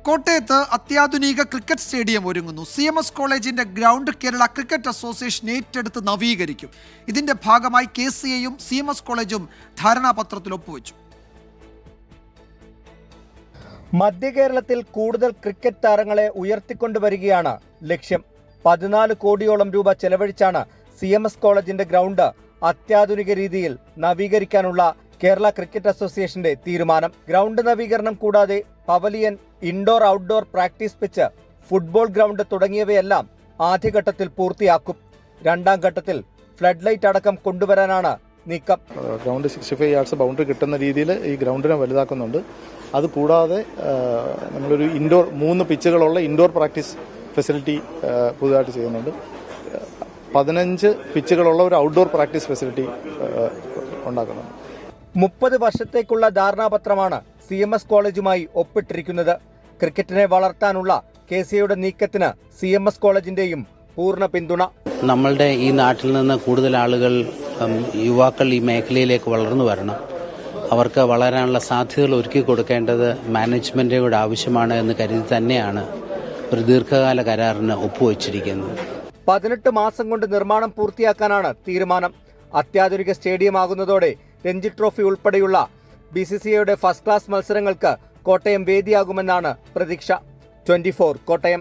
കോട്ടയത്ത് അത്യാധുനിക cricket stadium ഒരുങ്ങുന്നു. CMS കോളേജിന്റെ ഗ്രൗണ്ട് കേരള ക്രിക്കറ്റ് അസോസിയേഷൻ ഏറ്റെടുത്ത് നവീകരിക്കും. ഇതിന്റെ ഭാഗമായി KCAയും CMS കോളേജും ധാരണാപത്രത്തിൽ ഒപ്പുവെച്ചു. മധ്യ കേരളത്തിൽ കൂടുതൽ ക്രിക്കറ്റ് താരങ്ങളെ ഉയർത്തിക്കൊണ്ടുവരികയാണ് ലക്ഷ്യം. 14 കോടിയോളം രൂപ ചെലവഴിച്ചാണ് CMS കോളേജിന്റെ ഗ്രൗണ്ട് അത്യാധുനിക രീതിയിൽ നവീകരിക്കാനുള്ള കേരള ക്രിക്കറ്റ് അസോസിയേഷന്റെ തീരുമാനം. ഗ്രൗണ്ട് നവീകരണം കൂടാതെ pavilion, indoor outdoor practice pitch, football ground തുടങ്ങിയവയെല്ലാം ആദ്യഘട്ടത്തിൽ പൂർത്തിയാക്കും. രണ്ടാം ഘട്ടത്തിൽ ഫ്ലഡ് ലൈറ്റ് അടക്കം കൊണ്ടുവരാനാണ് നീക്കം. ഗ്രൗണ്ട് 65 യാർഡ്സ് ബൗണ്ടറി കിട്ടുന്ന രീതിയിൽ ഈ ഗ്രൗണ്ടിനെ വലുതാക്കുന്നുണ്ട്. അതുകൂടാതെ നമ്മളൊരു 3 പിച്ചുകളുള്ള ഇൻഡോർ പ്രാക്ടീസ് ഫെസിലിറ്റി പുതുതായിട്ട് ചെയ്യുന്നുണ്ട്. 15 പിച്ചുകളുള്ള ഒരു ഔട്ട്ഡോർ പ്രാക്ടീസ് ഫെസിലിറ്റി ഉണ്ടാക്കുന്നുണ്ട്. 30 വർഷത്തേക്കുള്ള ധാരണാപത്രമാണ് CMS കോളേജുമായി ഒപ്പിട്ടിരിക്കുന്നത്. ക്രിക്കറ്റിനെ വളർത്താനുള്ള KCAയുടെ നീക്കത്തിന് CMS കോളേജിന്റെയും പൂർണ്ണ പിന്തുണ. നമ്മളുടെ ഈ നാട്ടിൽ നിന്ന് കൂടുതൽ ആളുകൾ, യുവാക്കൾ ഈ മേഖലയിലേക്ക് വളർന്നു വരണം. അവർക്ക് വളരാനുള്ള സാധ്യതകൾ ഒരുക്കി കൊടുക്കേണ്ടത് മാനേജ്മെന്റിന്റെ ആവശ്യമാണ് എന്ന് കരുതി തന്നെയാണ് ഒരു ദീർഘകാല കരാറിന് ഒപ്പുവച്ചിരിക്കുന്നത്. 18 മാസം കൊണ്ട് നിർമ്മാണം പൂർത്തിയാക്കാനാണ് തീരുമാനം. അത്യാധുനിക സ്റ്റേഡിയം ആകുന്നതോടെ രഞ്ജി ട്രോഫി ഉൾപ്പെടെയുള്ള BCCAയുടെ ഫസ്റ്റ് ക്ലാസ് മത്സരങ്ങൾക്ക് കോട്ടയം വേദിയാകുമെന്നാണ് പ്രതീക്ഷ. 24 കോട്ടയം.